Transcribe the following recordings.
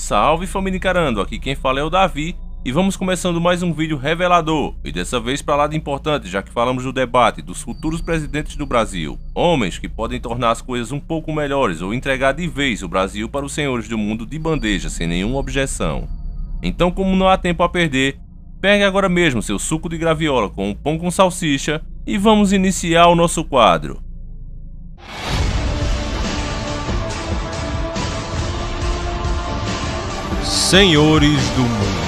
Salve família encarando, aqui quem fala é o Davi e vamos começando mais um vídeo revelador, e dessa vez para lá de importante, já que falamos do debate dos futuros presidentes do Brasil, homens que podem tornar as coisas um pouco melhores ou entregar de vez o Brasil para os senhores do mundo de bandeja sem nenhuma objeção. Então, como não há tempo a perder, pegue agora mesmo seu suco de graviola com um pão com salsicha e vamos iniciar o nosso quadro. Senhores do Mundo.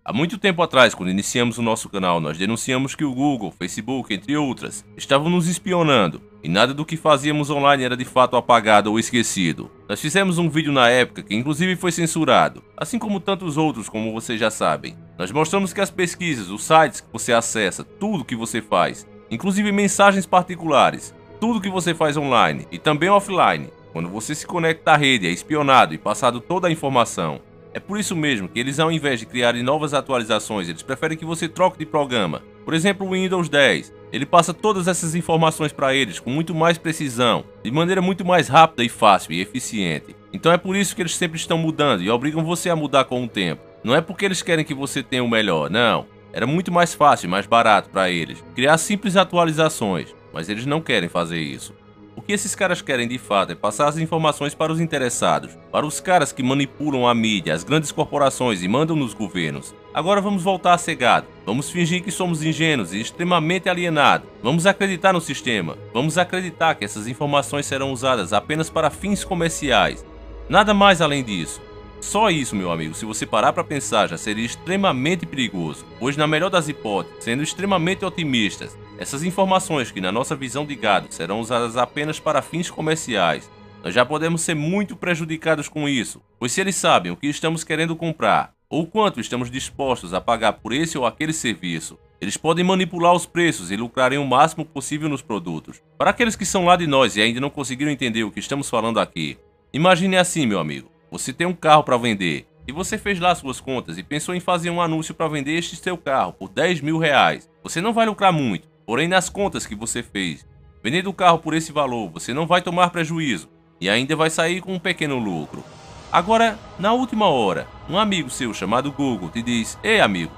Há muito tempo atrás, quando iniciamos o nosso canal, nós denunciamos que o Google, Facebook, entre outras, estavam nos espionando, e nada do que fazíamos online era de fato apagado ou esquecido. Nós fizemos um vídeo na época que inclusive foi censurado, assim como tantos outros, como vocês já sabem. Nós mostramos que as pesquisas, os sites que você acessa, tudo que você faz, inclusive mensagens particulares, tudo que você faz online e também offline, quando você se conecta à rede, é espionado e passado toda a informação. É por isso mesmo que eles, ao invés de criarem novas atualizações, eles preferem que você troque de programa. Por exemplo, o Windows 10. Ele passa todas essas informações para eles com muito mais precisão, de maneira muito mais rápida e fácil e eficiente. Então é por isso que eles sempre estão mudando e obrigam você a mudar com o tempo. Não é porque eles querem que você tenha o melhor, não. Era muito mais fácil e mais barato para eles criar simples atualizações, mas eles não querem fazer isso. O que esses caras querem de fato é passar as informações para os interessados, para os caras que manipulam a mídia, as grandes corporações e mandam nos governos. Agora vamos voltar a ser gado, vamos fingir que somos ingênuos e extremamente alienados, vamos acreditar no sistema, vamos acreditar que essas informações serão usadas apenas para fins comerciais. Nada mais além disso. Só isso, meu amigo, se você parar para pensar, já seria extremamente perigoso, pois na melhor das hipóteses, sendo extremamente otimistas, essas informações que na nossa visão de gado serão usadas apenas para fins comerciais, nós já podemos ser muito prejudicados com isso, pois se eles sabem o que estamos querendo comprar, ou quanto estamos dispostos a pagar por esse ou aquele serviço, eles podem manipular os preços e lucrarem o máximo possível nos produtos. Para aqueles que são lá de nós e ainda não conseguiram entender o que estamos falando aqui, imagine assim, meu amigo. Você tem um carro para vender e você fez lá suas contas e pensou em fazer um anúncio para vender este seu carro por 10 mil reais. Você não vai lucrar muito, porém nas contas que você fez, vendendo o carro por esse valor, você não vai tomar prejuízo e ainda vai sair com um pequeno lucro. Agora, na última hora, um amigo seu chamado Google te diz: "Ei amigo,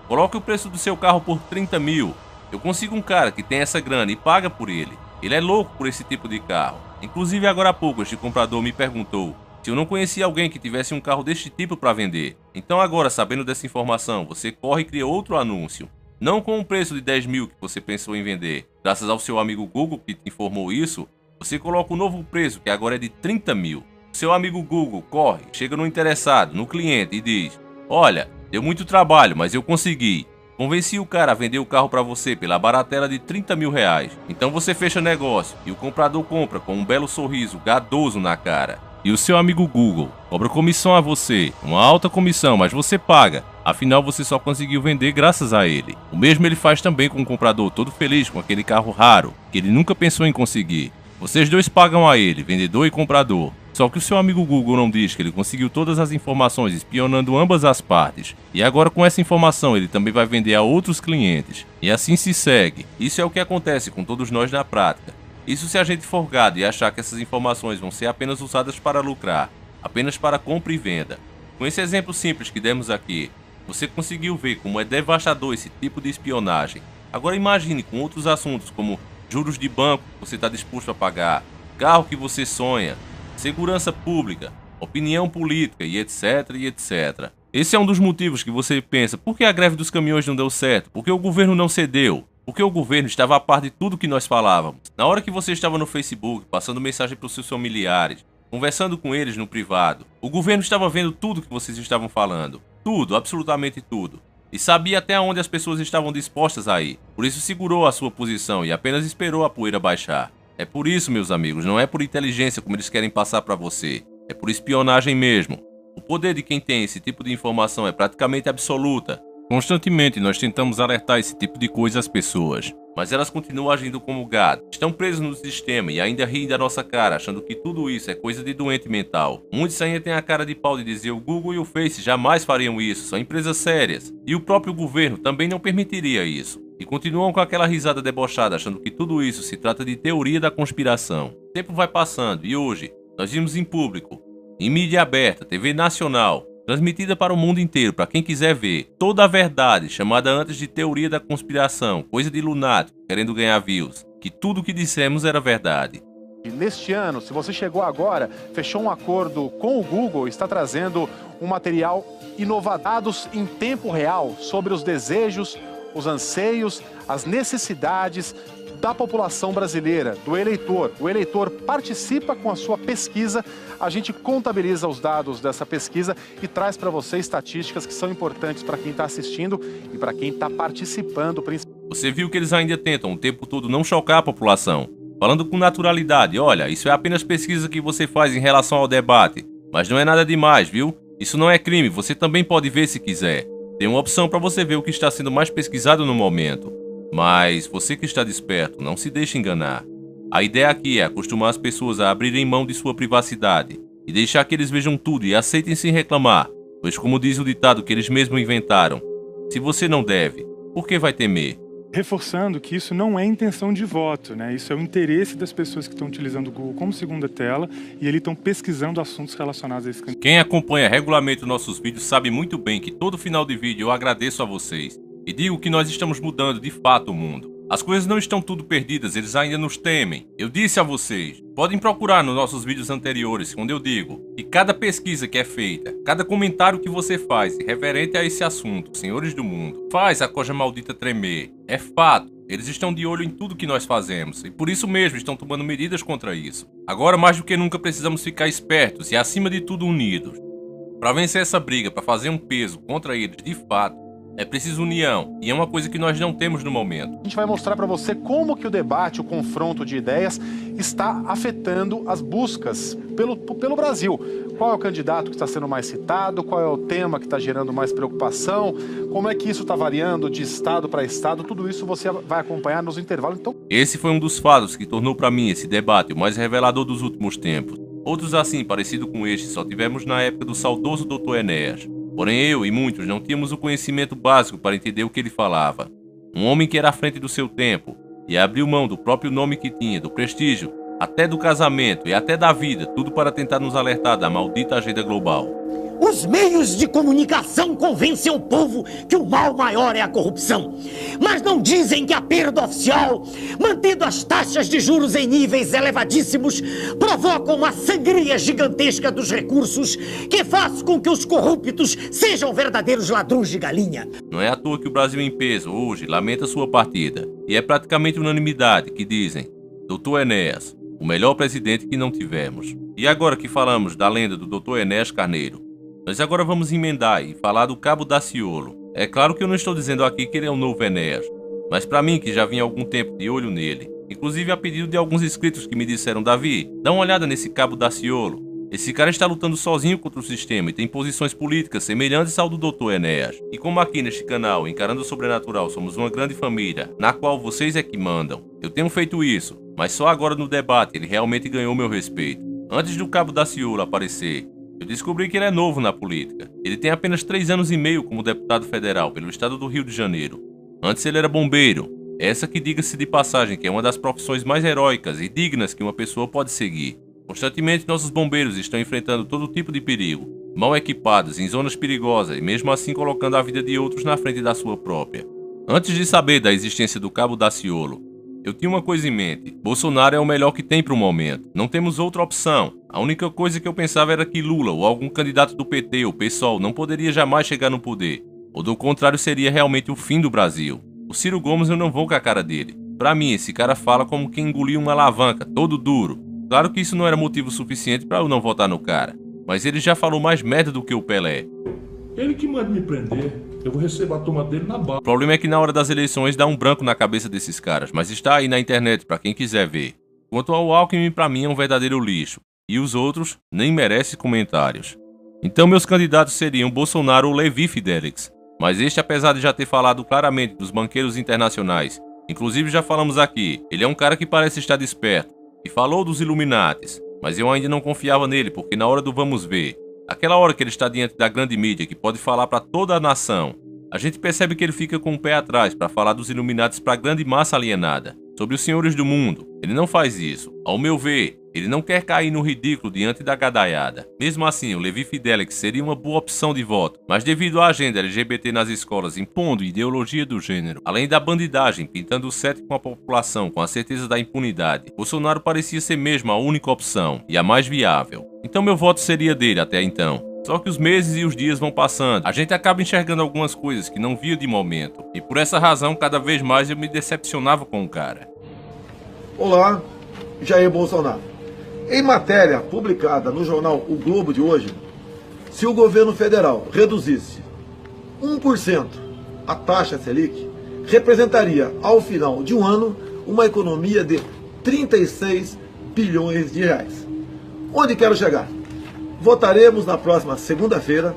coloque o preço do seu carro por 30 mil. Eu consigo um cara que tem essa grana e paga por ele. Ele é louco por esse tipo de carro. Inclusive agora há pouco este comprador me perguntou se eu não conhecia alguém que tivesse um carro deste tipo para vender. Então agora, sabendo dessa informação, você corre e cria outro anúncio. Não com o preço de 10 mil que você pensou em vender. Graças ao seu amigo Google que te informou isso, você coloca um novo preço que agora é de 30 mil. Seu amigo Google corre, chega no interessado, no cliente e diz: "Olha, deu muito trabalho, mas eu consegui. Convenci o cara a vender o carro para você pela baratela de 30 mil reais. Então você fecha negócio e o comprador compra com um belo sorriso gadoso na cara. E o seu amigo Google cobra comissão a você, uma alta comissão, mas você paga. Afinal, você só conseguiu vender graças a ele. O mesmo ele faz também com o comprador todo feliz com aquele carro raro, que ele nunca pensou em conseguir. Vocês dois pagam a ele, vendedor e comprador. Só que o seu amigo Google não diz que ele conseguiu todas as informações espionando ambas as partes. E agora com essa informação ele também vai vender a outros clientes. E assim se segue. Isso é o que acontece com todos nós na prática. Isso se a gente for gado e achar que essas informações vão ser apenas usadas para lucrar, apenas para compra e venda. Com esse exemplo simples que demos aqui, você conseguiu ver como é devastador esse tipo de espionagem. Agora imagine com outros assuntos como juros de banco que você está disposto a pagar, carro que você sonha, segurança pública, opinião política e etc, e etc. Esse é um dos motivos que você pensa: por que a greve dos caminhões não deu certo? Por que o governo não cedeu? Porque o governo estava a par de tudo que nós falávamos. Na hora que você estava no Facebook, passando mensagem para os seus familiares, conversando com eles no privado, o governo estava vendo tudo que vocês estavam falando. Tudo, absolutamente tudo. E sabia até onde as pessoas estavam dispostas a ir. Por isso segurou a sua posição e apenas esperou a poeira baixar. É por isso, meus amigos, não é por inteligência como eles querem passar para você. É por espionagem mesmo. O poder de quem tem esse tipo de informação é praticamente absoluta. Constantemente nós tentamos alertar esse tipo de coisa às pessoas, mas elas continuam agindo como gado, estão presas no sistema e ainda riem da nossa cara, achando que tudo isso é coisa de doente mental. Muitos ainda têm a cara de pau de dizer: o Google e o Face jamais fariam isso, são empresas sérias, e o próprio governo também não permitiria isso. E continuam com aquela risada debochada, achando que tudo isso se trata de teoria da conspiração. O tempo vai passando e hoje nós vimos em público em mídia aberta, TV nacional, transmitida para o mundo inteiro, para quem quiser ver. Toda a verdade, chamada antes de teoria da conspiração, coisa de lunático, querendo ganhar views. Que tudo o que dissemos era verdade. Neste ano, se você chegou agora, fechou um acordo com o Google, está trazendo um material inovador, dados em tempo real sobre os desejos, os anseios, as necessidades da população brasileira, do eleitor. O eleitor participa com a sua pesquisa, a gente contabiliza os dados dessa pesquisa e traz para você estatísticas que são importantes para quem está assistindo e para quem está participando. Você viu que eles ainda tentam o tempo todo não chocar a população, falando com naturalidade. Olha, isso é apenas pesquisa que você faz em relação ao debate, mas não é nada demais, viu? Isso não é crime, você também pode ver se quiser. Tem uma opção para você ver o que está sendo mais pesquisado no momento. Mas você que está desperto, não se deixe enganar. A ideia aqui é acostumar as pessoas a abrirem mão de sua privacidade e deixar que eles vejam tudo e aceitem sem reclamar, pois como diz o ditado que eles mesmos inventaram, se você não deve, por que vai temer? Reforçando que isso não é intenção de voto, né? Isso é o interesse das pessoas que estão utilizando o Google como segunda tela e eles estão pesquisando assuntos relacionados a esse candidato. Quem acompanha regularmente os nossos vídeos sabe muito bem que todo final de vídeo eu agradeço a vocês e digo que nós estamos mudando de fato o mundo. As coisas não estão tudo perdidas, eles ainda nos temem. Eu disse a vocês, podem procurar nos nossos vídeos anteriores, quando eu digo que cada pesquisa que é feita, cada comentário que você faz referente a esse assunto, senhores do mundo, faz a coja maldita tremer. É fato, eles estão de olho em tudo que nós fazemos e por isso mesmo estão tomando medidas contra isso. Agora mais do que nunca precisamos ficar espertos e acima de tudo unidos. Para vencer essa briga, para fazer um peso contra eles de fato, é preciso união, e é uma coisa que nós não temos no momento. A gente vai mostrar para você como que o debate, o confronto de ideias está afetando as buscas pelo Brasil. Qual é o candidato que está sendo mais citado, qual é o tema que está gerando mais preocupação, como é que isso está variando de estado para estado, tudo isso você vai acompanhar nos intervalos. Então, esse foi um dos fatos que tornou para mim esse debate o mais revelador dos últimos tempos. Outros assim, parecido com este, só tivemos na época do saudoso Dr. Enéas. Porém eu e muitos não tínhamos o conhecimento básico para entender o que ele falava. Um homem que era à frente do seu tempo e abriu mão do próprio nome que tinha, do prestígio, até do casamento e até da vida, tudo para tentar nos alertar da maldita agenda global. Os meios de comunicação convencem o povo que o mal maior é a corrupção. Mas não dizem que a perda oficial, mantendo as taxas de juros em níveis elevadíssimos, provoca uma sangria gigantesca dos recursos que faz com que os corruptos sejam verdadeiros ladrões de galinha. Não é à toa que o Brasil em peso, hoje, lamenta sua partida. E é praticamente unanimidade que dizem, Dr. Enéas, o melhor presidente que não tivemos. E agora que falamos da lenda do Dr. Enéas Carneiro, nós agora vamos emendar e falar do Cabo Daciolo. É claro que eu não estou dizendo aqui que ele é o novo Enéas, mas para mim que já vinha algum tempo de olho nele, inclusive a pedido de alguns inscritos que me disseram, Davi, dá uma olhada nesse Cabo Daciolo. Esse cara está lutando sozinho contra o sistema e tem posições políticas semelhantes ao do Dr. Enéas. E como aqui neste canal, Encarando o Sobrenatural, somos uma grande família, na qual vocês é que mandam, eu tenho feito isso, mas só agora no debate ele realmente ganhou meu respeito. Antes do Cabo Daciolo aparecer, eu descobri que ele é novo na política. Ele tem apenas 3 anos e meio como deputado federal pelo estado do Rio de Janeiro. Antes ele era bombeiro. Essa que, diga-se de passagem, que é uma das profissões mais heróicas e dignas que uma pessoa pode seguir. Constantemente nossos bombeiros estão enfrentando todo tipo de perigo, mal equipados, em zonas perigosas e mesmo assim colocando a vida de outros na frente da sua própria. Antes de saber da existência do Cabo Daciolo, eu tinha uma coisa em mente, Bolsonaro é o melhor que tem para o momento, não temos outra opção. A única coisa que eu pensava era que Lula ou algum candidato do PT ou PSOL não poderia jamais chegar no poder, ou do contrário seria realmente o fim do Brasil. O Ciro Gomes eu não vou com a cara dele. Pra mim, esse cara fala como quem engoliu uma alavanca, todo duro. Claro que isso não era motivo suficiente para eu não votar no cara, mas ele já falou mais merda do que o Pelé. Ele que manda me prender, eu vou receber a turma dele na bala. O problema é que na hora das eleições dá um branco na cabeça desses caras, mas está aí na internet pra quem quiser ver. Quanto ao Alckmin, pra mim é um verdadeiro lixo, e os outros nem merecem comentários. Então meus candidatos seriam Bolsonaro ou Levi Fidelix, mas este, apesar de já ter falado claramente dos banqueiros internacionais, inclusive já falamos aqui, ele é um cara que parece estar desperto, e falou dos Illuminates, mas eu ainda não confiava nele porque na hora do vamos ver, aquela hora que ele está diante da grande mídia que pode falar para toda a nação, a gente percebe que ele fica com o pé atrás para falar dos Illuminates para a grande massa alienada. sobre os senhores do mundo. Ele não faz isso. Ao meu ver, ele não quer cair no ridículo diante da gadaiada. Mesmo assim, o Levi Fidelix seria uma boa opção de voto, mas devido à agenda LGBT nas escolas impondo ideologia do gênero, além da bandidagem pintando o certo com a população com a certeza da impunidade, Bolsonaro parecia ser mesmo a única opção e a mais viável. Então meu voto seria dele até então. Só que os meses e os dias vão passando, a gente acaba enxergando algumas coisas que não via de momento, e por essa razão cada vez mais eu me decepcionava com o cara. Olá, Jair Bolsonaro. Em matéria publicada no jornal O Globo de hoje, se o governo federal reduzisse 1% a taxa Selic, representaria ao final de um ano uma economia de 36 bilhões de reais. Onde quero chegar? Votaremos na próxima segunda-feira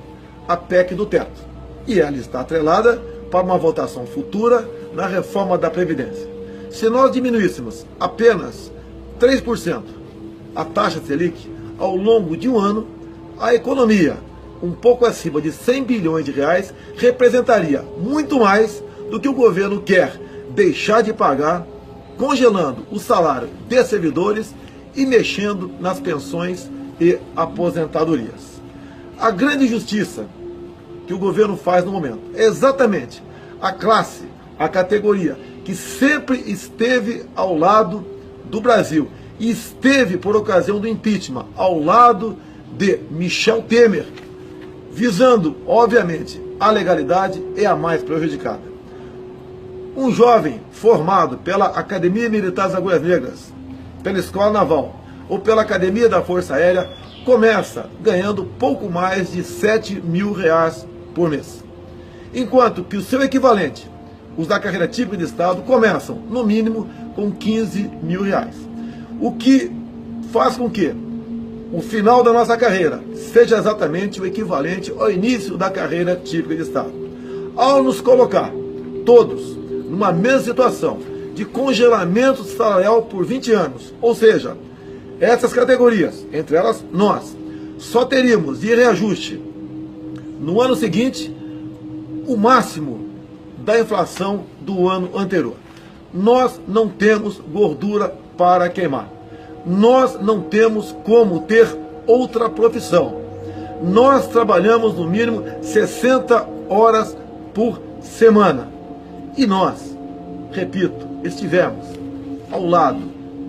a PEC do teto, e ela está atrelada para uma votação futura na reforma da Previdência. Se nós diminuíssemos apenas 3% a taxa Selic ao longo de um ano, a economia, um pouco acima de 100 bilhões de reais, representaria muito mais do que o governo quer deixar de pagar, congelando o salário de servidores e mexendo nas pensões e aposentadorias. A grande injustiça que o governo faz no momento é exatamente a classe, a categoria que sempre esteve ao lado do Brasil e esteve por ocasião do impeachment ao lado de Michel Temer, visando, obviamente, a legalidade, é a mais prejudicada. Um jovem formado pela Academia Militar das Agulhas Negras, pela Escola Naval ou pela Academia da Força Aérea, começa ganhando pouco mais de 7 mil reais por mês. Enquanto que o seu equivalente, os da carreira típica de Estado, começam, no mínimo, com 15 mil reais. O que faz com que o final da nossa carreira seja exatamente o equivalente ao início da carreira típica de Estado. Ao nos colocar todos numa mesma situação de congelamento salarial por 20 anos, ou seja, essas categorias, entre elas nós, só teríamos de reajuste no ano seguinte o máximo da inflação do ano anterior. Nós não temos gordura para queimar. Nós não temos como ter outra profissão. Nós trabalhamos no mínimo 60 horas por semana. E nós, repito, estivemos ao lado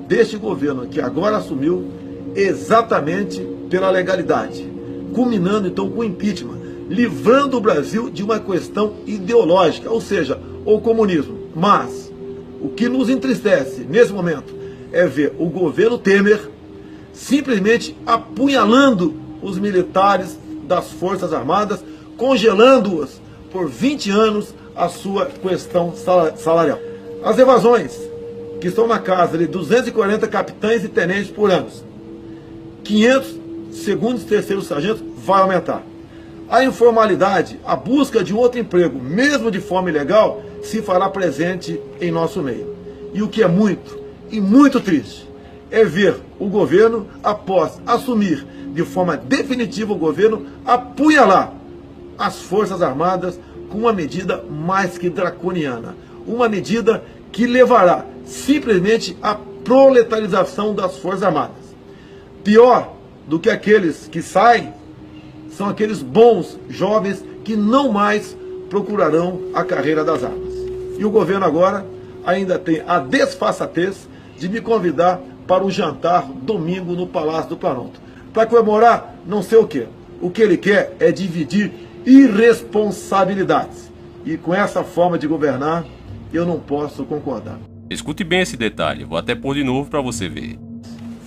deste governo que agora assumiu exatamente pela legalidade, culminando então com o impeachment, livrando o Brasil de uma questão ideológica, ou seja, o comunismo. Mas o que nos entristece nesse momento é ver o governo Temer simplesmente apunhalando os militares das Forças Armadas, congelando-os por 20 anos a sua questão salarial. As evasões, que estão na casa de 240 capitães e tenentes por ano, 500 segundos e terceiros sargentos, vai aumentar. A informalidade, a busca de outro emprego, mesmo de forma ilegal, se fará presente em nosso meio. E o que é muito e muito triste é ver o governo, após assumir de forma definitiva o governo, apunhalar as Forças Armadas com uma medida mais que draconiana. Uma medida que levará simplesmente à proletarização das Forças Armadas. Pior do que aqueles que saem são aqueles bons jovens que não mais procurarão a carreira das armas. E o governo agora ainda tem a desfaçatez de me convidar para um jantar domingo no Palácio do Planalto, para comemorar não sei o quê. O que ele quer é dividir irresponsabilidades. E com essa forma de governar, eu não posso concordar. Escute bem esse detalhe, vou até pôr de novo para você ver.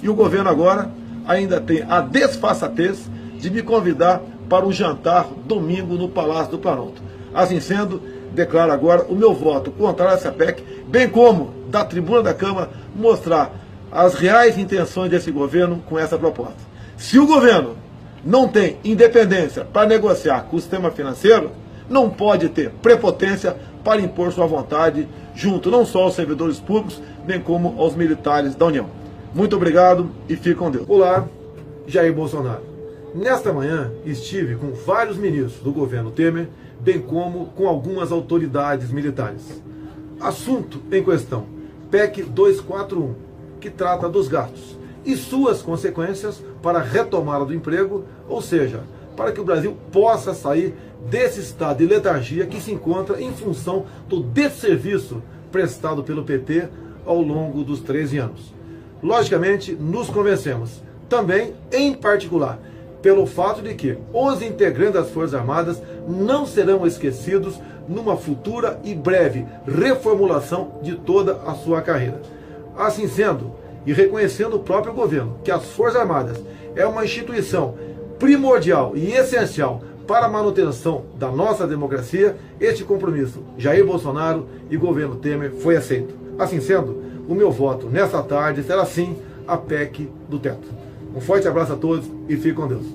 E o governo agora ainda tem a desfaçatez de me convidar para um jantar domingo no Palácio do Planalto. Assim sendo, declaro agora o meu voto contrário a essa PEC, bem como, da tribuna da Câmara, mostrar as reais intenções desse governo com essa proposta. Se o governo não tem independência para negociar com o sistema financeiro, não pode ter prepotência para impor sua vontade junto não só aos servidores públicos, bem como aos militares da União. Muito obrigado e fique com Deus. Olá, Jair Bolsonaro. Nesta manhã estive com vários ministros do governo Temer, bem como com algumas autoridades militares. Assunto em questão: PEC 241, que trata dos gastos e suas consequências para a retomada do emprego, ou seja, para que o Brasil possa sair desse estado de letargia que se encontra em função do desserviço prestado pelo PT ao longo dos 13 anos. Logicamente, nos convencemos, também, em particular, pelo fato de que os integrantes das Forças Armadas não serão esquecidos numa futura e breve reformulação de toda a sua carreira. Assim sendo, e reconhecendo o próprio governo que as Forças Armadas é uma instituição primordial e essencial para a manutenção da nossa democracia, este compromisso, Jair Bolsonaro e governo Temer, foi aceito. Assim sendo, o meu voto nessa tarde será sim a PEC do teto. Um forte abraço a todos e fiquem com Deus.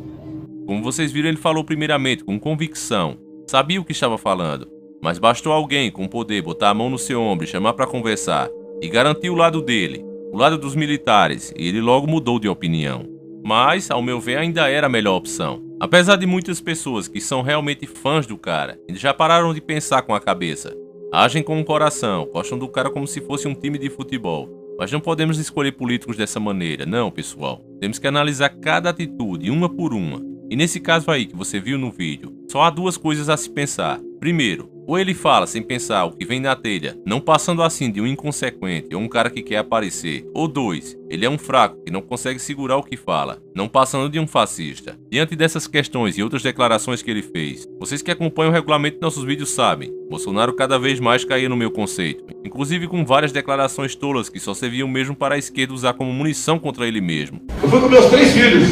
Como vocês viram, ele falou primeiramente com convicção, sabia o que estava falando, mas bastou alguém com poder botar a mão no seu ombro e chamar para conversar e garantir o lado dele, o lado dos militares, e ele logo mudou de opinião. Mas, ao meu ver, ainda era a melhor opção. Apesar de muitas pessoas que são realmente fãs do cara, eles já pararam de pensar com a cabeça, agem com o coração, gostam do cara como se fosse um time de futebol. Mas não podemos escolher políticos dessa maneira, não, pessoal. Temos que analisar cada atitude, uma por uma. E nesse caso aí que você viu no vídeo, só há duas coisas a se pensar. Primeiro, ou ele fala sem pensar o que vem na telha, não passando assim de um inconsequente ou um cara que quer aparecer. Ou dois, ele é um fraco que não consegue segurar o que fala, não passando de um fascista. Diante dessas questões e outras declarações que ele fez, vocês que acompanham o regulamento de nossos vídeos sabem, Bolsonaro cada vez mais caía no meu conceito, inclusive com várias declarações tolas que só serviam mesmo para a esquerda usar como munição contra ele mesmo. Eu fui com meus 3 filhos.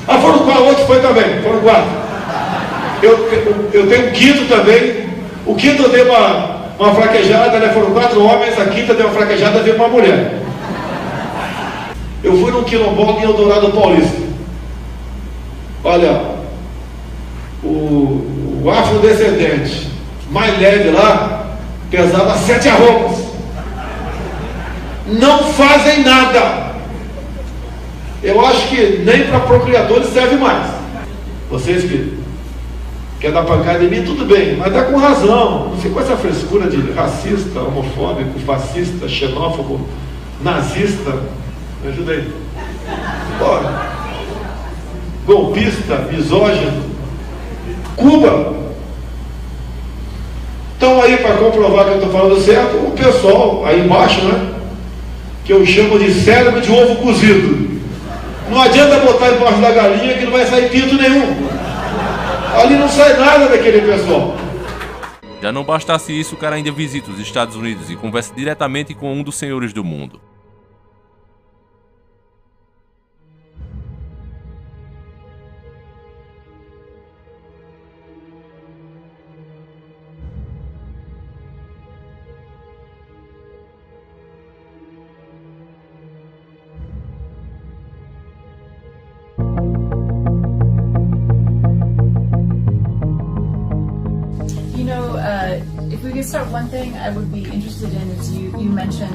Ah, foram 4, outro foi também, foram 4. Eu tenho um quinto também. O quinto eu dei uma fraquejada, né? Foram 4 homens, a quinta deu uma fraquejada, veio uma mulher. Eu fui num quilombola em Eldorado Paulista. Olha, o afrodescendente mais leve lá pesava 7 arrobas. Não fazem nada. Eu acho que nem para procriadores serve mais. Vocês que querem dar pancada em mim, tudo bem, mas dá com razão. Não fica com essa frescura de racista, homofóbico, fascista, xenófobo, nazista. Me ajuda aí. Bora. Golpista, misógino. Cuba. Então aí, para comprovar que eu estou falando certo, o pessoal aí embaixo, né, que eu chamo de cérebro de ovo cozido. Não adianta botar embaixo da galinha que não vai sair pinto nenhum. Ali não sai nada daquele pessoal. Já não bastasse isso, o cara ainda visita os Estados Unidos e conversa diretamente com um dos senhores do mundo. If we could start one thing I would be interested in is you mentioned.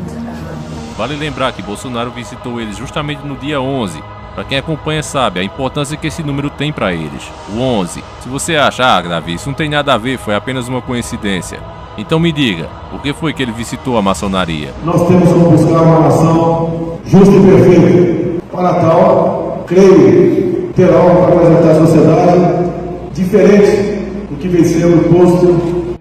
Vale lembrar que Bolsonaro visitou eles justamente no dia 11. Para quem acompanha sabe a importância que esse número tem para eles. O 11. Se você acha, Davi, isso não tem nada a ver, foi apenas uma coincidência. Então me diga, por que foi que ele visitou a maçonaria? Nós temos como buscar uma nação justa e perfeita. Para tal, creio, terá algo para apresentar à sociedade diferente do que vem sendo posto.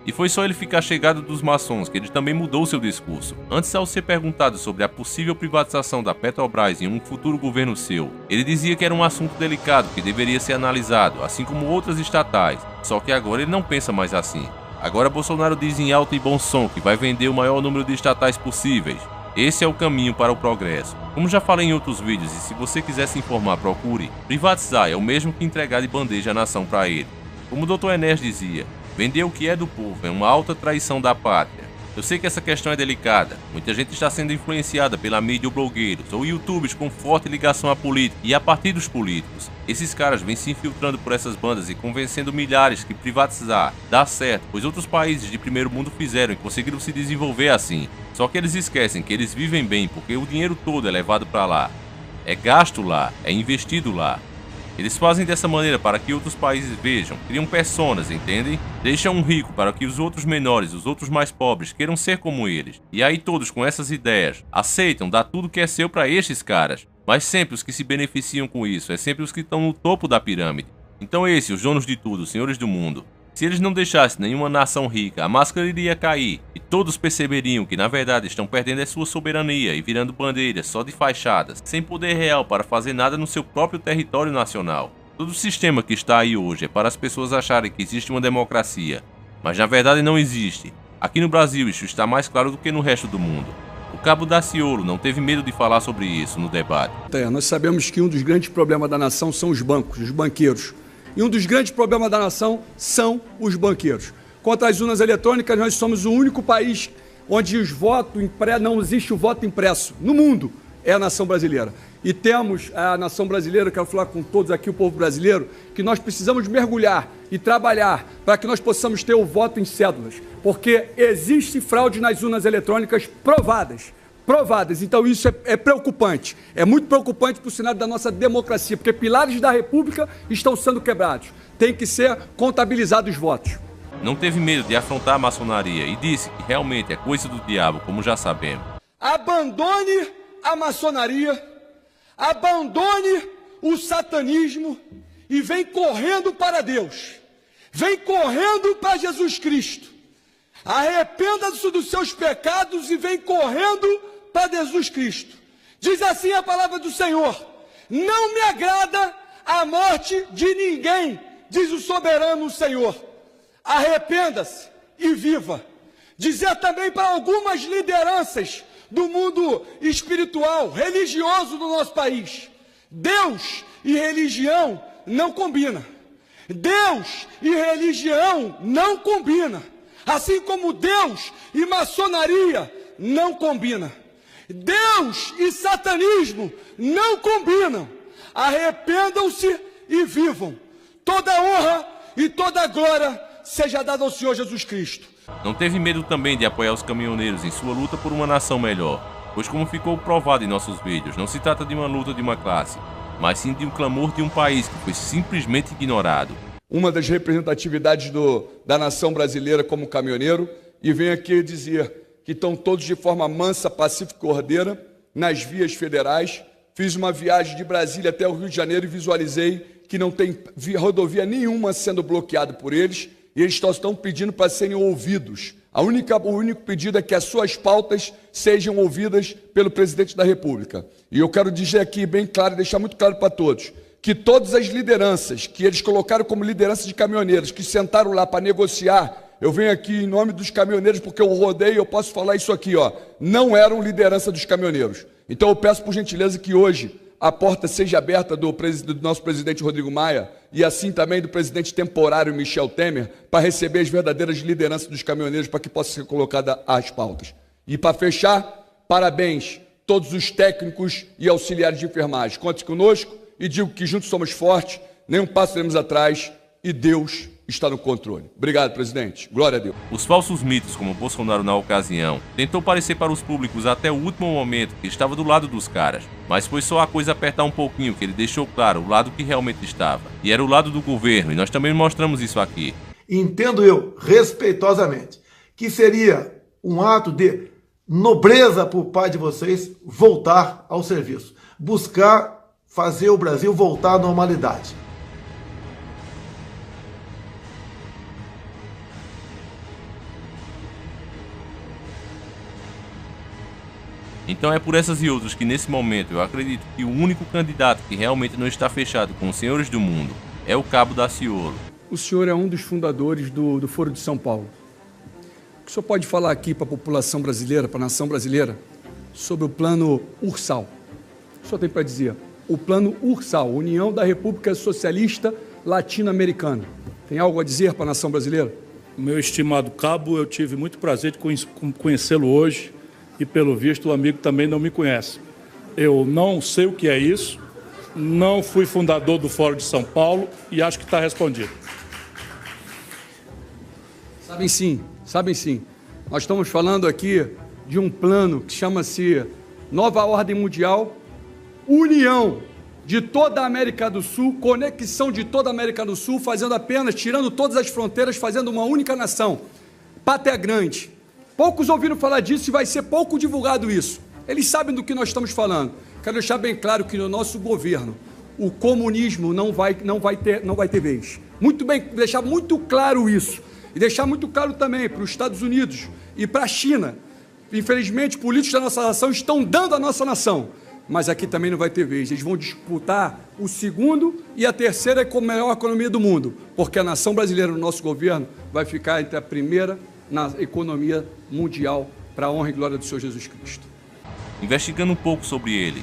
E foi só ele ficar chegado dos maçons que ele também mudou seu discurso. Antes, ao ser perguntado sobre a possível privatização da Petrobras em um futuro governo seu, ele dizia que era um assunto delicado que deveria ser analisado, assim como outras estatais. Só que agora ele não pensa mais assim. Agora Bolsonaro diz em alto e bom som que vai vender o maior número de estatais possíveis. Esse é o caminho para o progresso. Como já falei em outros vídeos, e se você quiser se informar, procure. Privatizar é o mesmo que entregar de bandeja a nação para ele. Como o Dr. Enéas dizia, vender o que é do povo é uma alta traição da pátria. Eu sei que essa questão é delicada. Muita gente está sendo influenciada pela mídia ou blogueiros ou youtubers com forte ligação à política e a partidos políticos. Esses caras vêm se infiltrando por essas bandas e convencendo milhares que privatizar dá certo, pois outros países de primeiro mundo fizeram e conseguiram se desenvolver assim. Só que eles esquecem que eles vivem bem porque o dinheiro todo é levado para lá. É gasto lá, é investido lá. Eles fazem dessa maneira para que outros países vejam, criam personas, entendem? Deixam um rico para que os outros menores, os outros mais pobres, queiram ser como eles. E aí todos com essas ideias aceitam dar tudo que é seu para estes caras. Mas sempre os que se beneficiam com isso, é sempre os que estão no topo da pirâmide. Então esses, os donos de tudo, os senhores do mundo, se eles não deixassem nenhuma nação rica, a máscara iria cair e todos perceberiam que na verdade estão perdendo a sua soberania e virando bandeiras só de fachadas, sem poder real para fazer nada no seu próprio território nacional. Todo o sistema que está aí hoje é para as pessoas acharem que existe uma democracia, mas na verdade não existe. Aqui no Brasil isso está mais claro do que no resto do mundo. O Cabo Daciolo não teve medo de falar sobre isso no debate. Nós sabemos que um dos grandes problemas da nação são os bancos, os banqueiros. E um dos grandes problemas da nação são os Contra as urnas eletrônicas, nós somos o único país onde não existe o voto impresso. No mundo, é a nação brasileira. E temos a nação brasileira, quero falar com todos aqui, o povo brasileiro, que nós precisamos mergulhar e trabalhar para que nós possamos ter o voto em cédulas. Porque existe fraude nas urnas eletrônicas provadas. Então isso é preocupante, é muito preocupante para o cenário da nossa democracia, porque pilares da República estão sendo quebrados, tem que ser contabilizados os votos. Não teve medo de afrontar a maçonaria e disse que realmente é coisa do diabo, como já sabemos. Abandone a maçonaria, abandone o satanismo e vem correndo para Deus, vem correndo para Jesus Cristo, arrependa-se dos seus pecados e vem correndo para Jesus Cristo. Diz assim a palavra do Senhor: não me agrada a morte de ninguém, diz o soberano Senhor. Arrependa-se e viva. Dizer também para algumas lideranças do mundo espiritual, religioso do nosso país: Deus e religião não combinam. Deus e religião não combinam. Assim como Deus e maçonaria não combinam. Deus e satanismo não combinam. Arrependam-se e vivam. Toda honra e toda glória seja dada ao Senhor Jesus Cristo. Não teve medo também de apoiar os caminhoneiros em sua luta por uma nação melhor, pois como ficou provado em nossos vídeos, não se trata de uma luta de uma classe, mas sim de um clamor de um país que foi simplesmente ignorado. Uma das representatividades da nação brasileira como caminhoneiro, e venho aqui dizer que estão todos de forma mansa, pacífica e ordeira nas vias federais. Fiz uma viagem de Brasília até o Rio de Janeiro e visualizei que não tem rodovia nenhuma sendo bloqueada por eles, e eles estão pedindo para serem ouvidos. O único pedido é que as suas pautas sejam ouvidas pelo presidente da República. E eu quero dizer aqui bem claro, deixar muito claro para todos, que todas as lideranças que eles colocaram como liderança de caminhoneiros, que sentaram lá para negociar, eu venho aqui em nome dos caminhoneiros, porque eu rodei, eu posso falar isso aqui, não eram liderança dos caminhoneiros. Então eu peço por gentileza que hoje a porta seja aberta do nosso presidente Rodrigo Maia e assim também do presidente temporário Michel Temer, para receber as verdadeiras lideranças dos caminhoneiros para que possa ser colocada as pautas. E para fechar, parabéns a todos os técnicos e auxiliares de enfermagem. Conte conosco e digo que juntos somos fortes, nem um passo teremos atrás e Deus está no controle. Obrigado, presidente. Glória a Deus. Os falsos mitos, como Bolsonaro na ocasião, tentou parecer para os públicos até o último momento que estava do lado dos caras, mas foi só a coisa apertar um pouquinho que ele deixou claro o lado que realmente estava, e era o lado do governo, e nós também mostramos isso aqui. Entendo eu, respeitosamente, que seria um ato de nobreza por parte de vocês voltar ao serviço, buscar fazer o Brasil voltar à normalidade. Então é por essas e outras que nesse momento eu acredito que o único candidato que realmente não está fechado com os senhores do mundo é o Cabo Daciolo. O senhor é um dos fundadores do Foro de São Paulo. O que o senhor pode falar aqui para a população brasileira, para a nação brasileira, sobre o plano Ursal? O que o senhor tem para dizer? O plano Ursal, União da República Socialista Latino-Americana. Tem algo a dizer para a nação brasileira? Meu estimado Cabo, eu tive muito prazer de conhecê-lo hoje. E, pelo visto, o amigo também não me conhece. Eu não sei o que é isso, não fui fundador do Fórum de São Paulo e acho que está respondido. Sabem sim, sabem sim. Nós estamos falando aqui de um plano que chama-se Nova Ordem Mundial, União de toda a América do Sul, conexão de toda a América do Sul, fazendo apenas, tirando todas as fronteiras, fazendo uma única nação. Pátria grande. Poucos ouviram falar disso e vai ser pouco divulgado isso. Eles sabem do que nós estamos falando. Quero deixar bem claro que no nosso governo, o comunismo não vai ter vez. Muito bem, deixar muito claro isso. E deixar muito claro também para os Estados Unidos e para a China. Infelizmente, políticos da nossa nação estão dando a nossa nação. Mas aqui também não vai ter vez. Eles vão disputar o segundo e a terceira como melhor economia do mundo. Porque a nação brasileira, no nosso governo, vai ficar entre a primeira na economia mundial para a honra e glória do Senhor Jesus Cristo. Investigando um pouco sobre ele,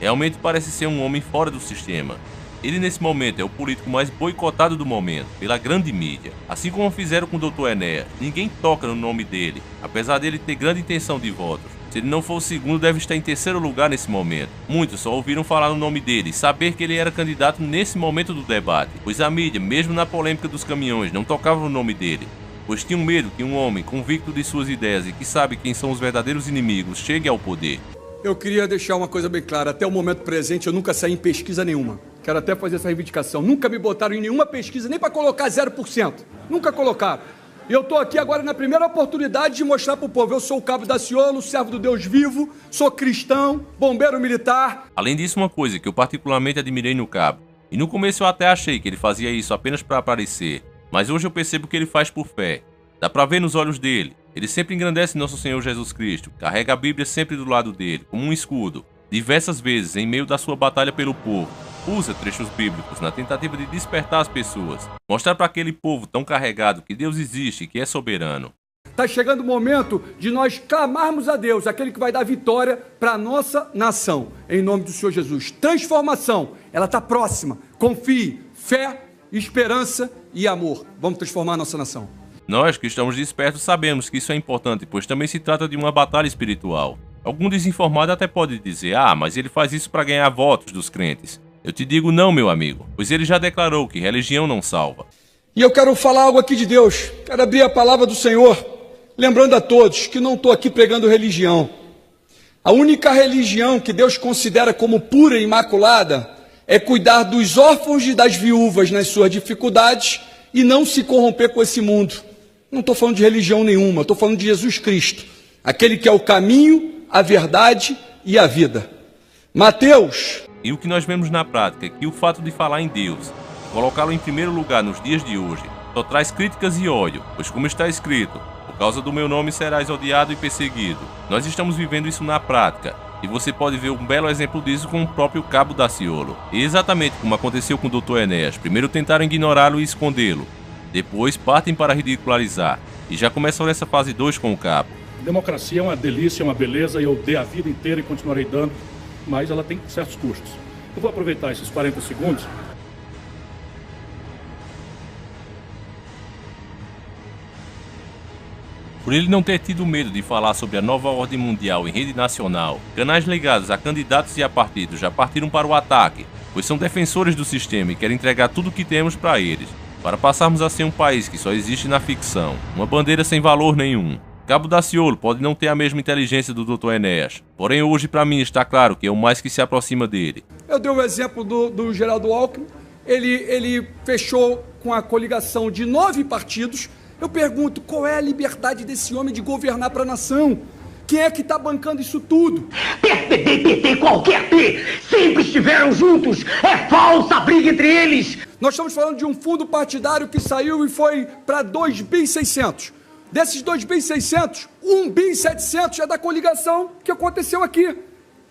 realmente parece ser um homem fora do sistema. Ele nesse momento é o político mais boicotado do momento, pela grande mídia. Assim como fizeram com o Dr. Enéas, ninguém toca no nome dele, apesar dele ter grande intenção de votos. Se ele não for o segundo, deve estar em terceiro lugar nesse momento. Muitos só ouviram falar no nome dele e saber que ele era candidato nesse momento do debate, pois a mídia, mesmo na polêmica dos caminhões, não tocava no nome dele, pois tinham medo que um homem convicto de suas ideias e que sabe quem são os verdadeiros inimigos chegue ao poder. Eu queria deixar uma coisa bem clara, até o momento presente eu nunca saí em pesquisa nenhuma. Quero até fazer essa reivindicação. Nunca me botaram em nenhuma pesquisa, nem para colocar 0%. Nunca colocaram. E eu estou aqui agora na primeira oportunidade de mostrar para o povo. Eu sou o Cabo Daciolo, servo do Deus vivo, sou cristão, bombeiro militar. Além disso, uma coisa que eu particularmente admirei no Cabo, e no começo eu até achei que ele fazia isso apenas para aparecer, mas hoje eu percebo que ele faz por fé. Dá para ver nos olhos dele. Ele sempre engrandece nosso Senhor Jesus Cristo, carrega a Bíblia sempre do lado dele, como um escudo. Diversas vezes, em meio da sua batalha pelo povo, usa trechos bíblicos na tentativa de despertar as pessoas, mostrar para aquele povo tão carregado que Deus existe e que é soberano. Está chegando o momento de nós clamarmos a Deus, aquele que vai dar vitória para a nossa nação, em nome do Senhor Jesus. Transformação, ela está próxima. Confie, fé, esperança e amor. Vamos transformar a nossa nação. Nós que estamos despertos sabemos que isso é importante, pois também se trata de uma batalha espiritual. Algum desinformado até pode dizer, mas ele faz isso para ganhar votos dos crentes. Eu te digo não, meu amigo, pois ele já declarou que religião não salva. E eu quero falar algo aqui de Deus, quero abrir a palavra do Senhor, lembrando a todos que não estou aqui pregando religião. A única religião que Deus considera como pura e imaculada é cuidar dos órfãos e das viúvas nas suas dificuldades e não se corromper com esse mundo. Não estou falando de religião nenhuma, estou falando de Jesus Cristo, aquele que é o caminho, a verdade e a vida. Mateus. E o que nós vemos na prática é que o fato de falar em Deus, colocá-lo em primeiro lugar nos dias de hoje, só traz críticas e ódio, pois como está escrito, por causa do meu nome serás odiado e perseguido. Nós estamos vivendo isso na prática, e você pode ver um belo exemplo disso com o próprio Cabo Daciolo. E exatamente como aconteceu com o Dr. Enéas, primeiro tentaram ignorá-lo e escondê-lo, depois partem para ridicularizar, e já começam nessa fase 2 com o Cabo. Democracia é uma delícia, é uma beleza, e eu dei a vida inteira e continuarei dando, mas ela tem certos custos. Eu vou aproveitar esses 40 segundos. Por ele não ter tido medo de falar sobre a nova ordem mundial em rede nacional, canais ligados a candidatos e a partidos já partiram para o ataque, pois são defensores do sistema e querem entregar tudo o que temos para eles, para passarmos a ser um país que só existe na ficção, uma bandeira sem valor nenhum. Cabo Daciolo pode não ter a mesma inteligência do Dr. Enéas, porém hoje para mim está claro que é o mais que se aproxima dele. Eu dei o exemplo do Geraldo Alckmin, ele fechou com a coligação de 9 partidos. Eu pergunto, qual é a liberdade desse homem de governar para a nação? Quem é que está bancando isso tudo? PSDB, PT, qualquer P, sempre estiveram juntos. É falsa a briga entre eles. Nós estamos falando de um fundo partidário que saiu e foi para 2.600 bi. Desses 2.600 bi, 1.700 bi é da coligação que aconteceu aqui.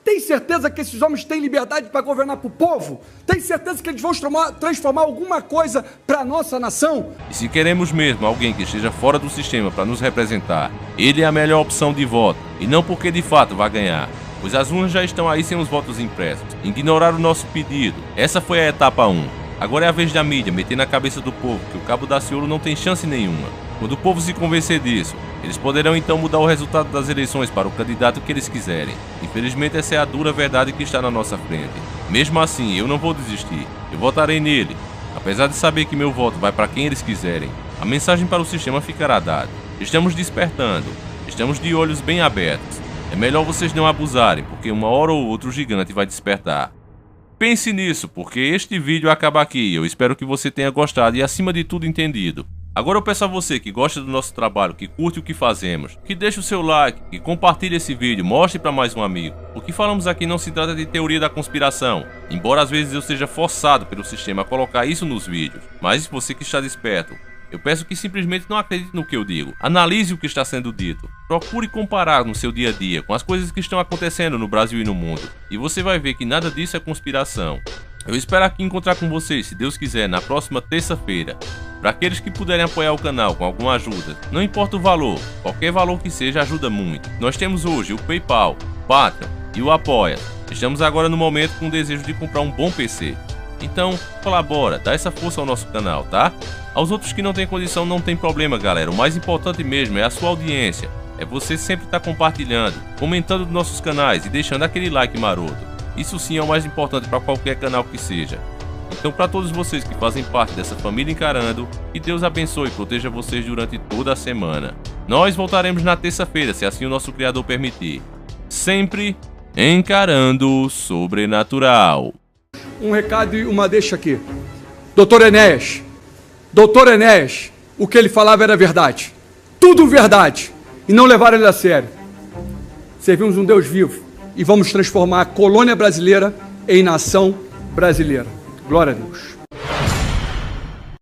Tem certeza que esses homens têm liberdade para governar para o povo? Tem certeza que eles vão transformar alguma coisa para a nossa nação? E se queremos mesmo alguém que esteja fora do sistema para nos representar, ele é a melhor opção de voto, e não porque de fato vai ganhar, pois as urnas já estão aí sem os votos impressos. Ignorar o nosso pedido, essa foi a etapa 1. Agora é a vez da mídia meter na cabeça do povo que o Cabo Daciolo não tem chance nenhuma. Quando o povo se convencer disso, eles poderão então mudar o resultado das eleições para o candidato que eles quiserem. Infelizmente essa é a dura verdade que está na nossa frente. Mesmo assim, eu não vou desistir. Eu votarei nele. Apesar de saber que meu voto vai para quem eles quiserem, a mensagem para o sistema ficará dada. Estamos despertando. Estamos de olhos bem abertos. É melhor vocês não abusarem, porque uma hora ou outra o gigante vai despertar. Pense nisso, porque este vídeo acaba aqui. Eu espero que você tenha gostado e, acima de tudo, entendido. Agora eu peço a você que gosta do nosso trabalho, que curte o que fazemos, que deixe o seu like, que compartilhe esse vídeo, mostre para mais um amigo. O que falamos aqui não se trata de teoria da conspiração, embora às vezes eu seja forçado pelo sistema a colocar isso nos vídeos. Mas você que está desperto, eu peço que simplesmente não acredite no que eu digo. Analise o que está sendo dito. Procure comparar no seu dia a dia com as coisas que estão acontecendo no Brasil e no mundo. E você vai ver que nada disso é conspiração. Eu espero aqui encontrar com vocês, se Deus quiser, na próxima terça-feira. Para aqueles que puderem apoiar o canal com alguma ajuda, não importa o valor, qualquer valor que seja ajuda muito. Nós temos hoje o PayPal, o Patreon e o Apoia. Estamos agora no momento com o desejo de comprar um bom PC. Então, colabora, dá essa força ao nosso canal, tá? Aos outros que não têm condição, não tem problema, galera. O mais importante mesmo é a sua audiência. É você sempre estar compartilhando, comentando nos nossos canais e deixando aquele like maroto. Isso sim é o mais importante para qualquer canal que seja. Então, para todos vocês que fazem parte dessa família Encarando, que Deus abençoe e proteja vocês durante toda a semana. Nós voltaremos na terça-feira, se assim o nosso Criador permitir. Sempre encarando o sobrenatural. Um recado e uma deixa aqui. Doutor Enéas, o que ele falava era verdade. Tudo verdade. E não levaram ele a sério. Servimos um Deus vivo e vamos transformar a colônia brasileira em nação brasileira. Glória a Deus.